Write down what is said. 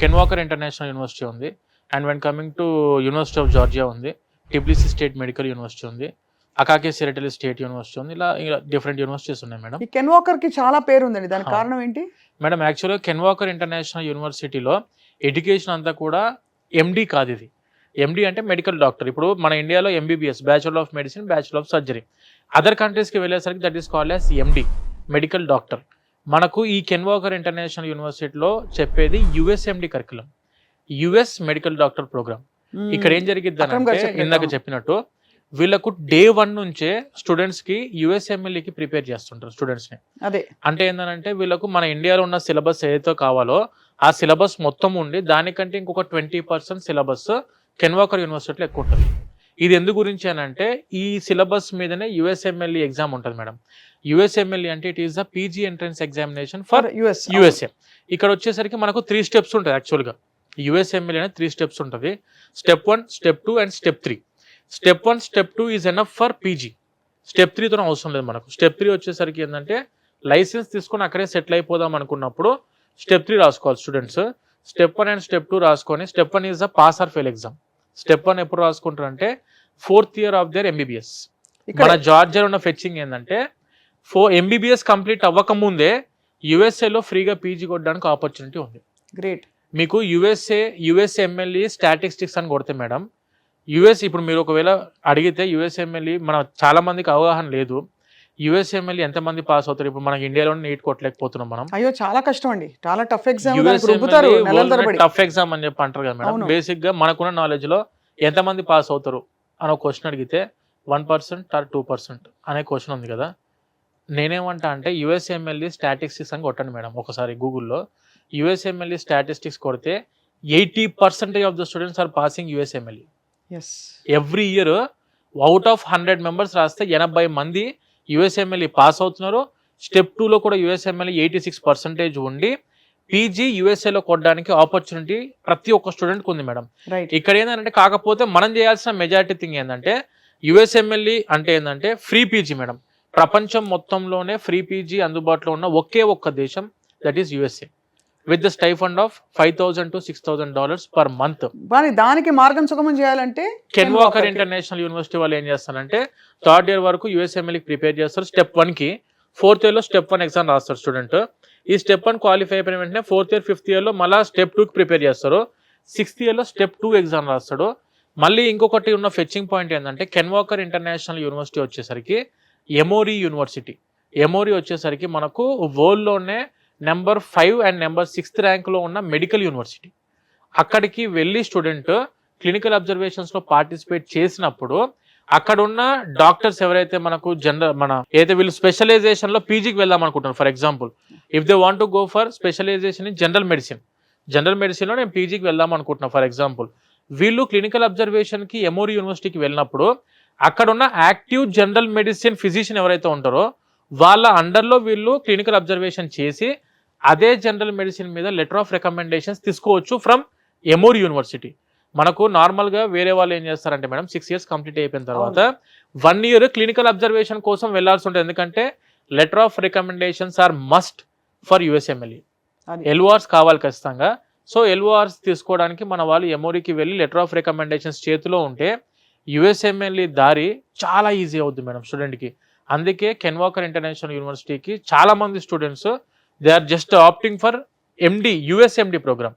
Can Walker international university ఉంది. And when coming to university of Georgia ఉంది, టిబ్లిసీ state medical university ఉంది, అకాకి సిరటలి state university ఉంది. ఇలా different universities ఉన్నాయి మేడం. ఈ కెన్ వాకర్ కి చాలా పేరు ఉందండి, దానికి కారణం ఏంటి మేడం? యాక్చువల్గా కెన్ వాకర్ ఇంటర్నేషనల్ యూనివర్సిటీలో ఎడ్యుకేషన్ అంతా కూడా ఎండి కాదు. ఇది ఎండి అంటే మెడికల్ డాక్టర్. ఇప్పుడు మన ఇండియాలో MBBS, bachelor of medicine, bachelor of surgery. Other కంట్రీస్కి వెళ్ళేసరికి that is called as MD, medical doctor. మనకు ఈ కెన్ వాకర్ ఇంటర్నేషనల్ యూనివర్సిటీలో చెప్పేది USMD curriculum, US medical doctor program. ఇక్కడ ఏం జరిగిద్ది అంటే ఇందాక చెప్పినట్టు వీళ్ళకు డే 1 నుంచే స్టూడెంట్స్కి యుఎస్ఎంఎల్ఈకి ప్రిపేర్ చేస్తుంటారు స్టూడెంట్స్ని. అదే అంటే ఏంటంటే వీళ్ళకు మన ఇండియాలో ఉన్న సిలబస్ ఏదైతే కావాలో ఆ సిలబస్ మొత్తం ఉండి దానికంటే ఇంకొక 20% సిలబస్ కెన్ వాకర్ యూనివర్సిటీలో ఎక్కువ ఉంటుంది. ఇది ఎందు గురించి అని అంటే ఈ సిలబస్ మీదనే యుఎస్ఎంఎల్ఈ ఎగ్జామ్ ఉంటుంది మేడం. యుఎస్ఎంఎల్ఈ అంటే it is the PG entrance examination for USA. ఇక్కడ వచ్చేసరికి మనకు 3 స్టెప్స్ ఉంటుంది. యాక్చువల్గా యుఎస్ఎంఎల్ఈ అనేది 3 స్టెప్స్ ఉంటుంది. Step 1, step 2 and step 3. Step 1, step 2 is enough for PG. Step 3తో అవసరం లేదు మనకు. స్టెప్ 3 వచ్చేసరికి ఏంటంటే లైసెన్స్ తీసుకొని అక్కడే సెటిల్ అయిపోదాం అనుకున్నప్పుడు స్టెప్ 3 రాసుకోవాలి స్టూడెంట్స్. స్టెప్ 1 అండ్ స్టెప్ 2 రాసుకొని step 1 is the pass or fail exam. Step 1 ఎప్పుడు రాసుకుంటారంటే 4th year of their MBBS. మన జార్జియాలో ఉన్న ఫెచ్చింగ్ ఏంటంటే ఎంబీబీఎస్ కంప్లీట్ అవ్వకముందే యుఎస్ఏలో ఫ్రీగా పీజీ కొట్టడానికి ఆపర్చునిటీ ఉంది. గ్రేట్. మీకు యుఎస్ఎంఎల్ఈ స్టాటిస్టిక్స్ అని కొడితే మేడం, యుఎస్ ఇప్పుడు మీరు ఒకవేళ అడిగితే యుఎస్ఎంఎల్ఈ మన చాలా మందికి అవగాహన లేదు. యుఎస్ఎంఎల్ఈ ఎంతమంది పాస్ అవుతారు? ఇప్పుడు మనకి ఇండియాలో నీట్ కొట్టలేకపోతున్నాం మనం. అయ్యో చాలా కష్టం అండి, చాలా టఫ్ ఎగ్జామ్. టఫ్ ఎగ్జామ్ అని చెప్పి అంటారు కదా మేడం. బేసిక్ గా మనకున్న నాలెడ్జ్ లో ఎంతమంది పాస్ అవుతారు అని ఒక క్వశ్చన్ అడిగితే 1% or 2% అనే క్వశ్చన్ ఉంది కదా. నేనేమంటా అంటే యుఎస్ఎంఎల్ఈ స్టాటిస్టిక్స్ అని కొట్టండి మేడం ఒకసారి గూగుల్లో. యుఎస్ఎంఎల్ఈ స్టాటిస్టిక్స్ కొడితే 80% of the students are passing USMLE. Every year out of 100 members రాస్తే 80 మంది యుఎస్ఎంఎల్ఈ పాస్ అవుతున్నారు. స్టెప్ 2లో కూడా యుఎస్ఎంఎల్ఈ 86% ఉండి పీజీ యుఎస్ఏలో కొట్టడానికి ఆపర్చునిటీ ప్రతి ఒక్క స్టూడెంట్కి ఉంది మేడం. ఇక్కడ ఏంటంటే కాకపోతే మనం చేయాల్సిన మెజారిటీ థింగ్ ఏంటంటే యుఎస్ఎంఎల్ఈ అంటే ఏంటంటే ఫ్రీ పీజీ మేడం. ప్రపంచం మొత్తంలోనే ఫ్రీ పీజీ అందుబాటులో ఉన్న ఒకే ఒక్క దేశం, that is USA, with the stipend of $5,000 to $6,000 per month. దానికి మార్గం సుగమం చేయాలంటే కెన్ వాకర్ ఇంటర్నేషనల్ యూనివర్సిటీ వాళ్ళు ఏం చేస్తారంటే 3rd ఇయర్ వరకు యుఎస్ఎంఎల్ఈకి ప్రిపేర్ చేస్తారు. స్టెప్ 1కి 4th ఇయర్లో స్టెప్ 1 ఎగ్జామ్ రాస్తారు స్టూడెంట్. ఈ స్టెప్ 1 క్వాలిఫై అయిపోయిన వెంటనే 4th ఇయర్ 5th ఇయర్లో మళ్ళీ స్టెప్ 2కి ప్రిపేర్ చేస్తారు. 6th ఇయర్లో స్టెప్ 2 ఎగ్జామ్ రాస్తాడు. మళ్ళీ ఇంకొకటి ఉన్న ఫెచ్చింగ్ పాయింట్ ఏంటంటే కెన్ వాకర్ ఇంటర్నేషనల్ యూనివర్సిటీ వచ్చేసరికి ఎమోరీ యూనివర్సిటీ. ఎమోరీ వచ్చేసరికి మనకు వరల్డ్లోనే నెంబర్ 5 అండ్ నెంబర్ 6th ర్యాంక్లో ఉన్న మెడికల్ యూనివర్సిటీ. అక్కడికి వెళ్ళి స్టూడెంట్ క్లినికల్ అబ్జర్వేషన్స్లో పార్టిసిపేట్ చేసినప్పుడు అక్కడ ఉన్న డాక్టర్స్ ఎవరైతే మనకు ఏదైతే వీళ్ళు స్పెషలైజేషన్లో పీజీకి వెళ్దాం అనుకుంటున్నారు. For example if they want to go for specialization in general మెడిసిన్లో నేను పీజీకి వెళ్దాం అనుకుంటున్నాను ఫర్ ఎగ్జాంపుల్. వీళ్ళు క్లినికల్ అబ్జర్వేషన్కి ఎమోరీ యూనివర్సిటీకి వెళ్ళినప్పుడు అక్కడ ఉన్న యాక్టివ్ జనరల్ మెడిసిన్ ఫిజిషియన్ ఎవరైతే ఉంటారో వాళ్ళ అండర్లో వీళ్ళు క్లినికల్ అబ్జర్వేషన్ చేసి అదే జనరల్ మెడిసిన్ మీద లెటర్ ఆఫ్ రికమెండేషన్స్ తీసుకోవచ్చు ఫ్రమ్ ఎమోరీ యూనివర్సిటీ. మనకు నార్మల్గా వేరే వాళ్ళు ఏం చేస్తారంటే మేడం 6 ఇయర్స్ కంప్లీట్ అయిపోయిన తర్వాత 1 ఇయర్ క్లినికల్ అబ్జర్వేషన్ కోసం వెళ్లాల్సి ఉంటుంది. ఎందుకంటే letter of recommendations are must for USMLE. LORs కావాలి ఖచ్చితంగా. సో ఎల్ఓఆర్స్ తీసుకోవడానికి మన వాళ్ళు ఎమోరీకి వెళ్ళి లెటర్ ఆఫ్ రికమెండేషన్స్ చేతిలో ఉంటే యుఎస్ఎంఎల్ఈ దారి చాలా ఈజీ అవుతుంది మేడం స్టూడెంట్కి. అందుకే కెన్ వాకర్ ఇంటర్నేషనల్ యూనివర్సిటీకి చాలా మంది students they are just opting for MD, USMD programme.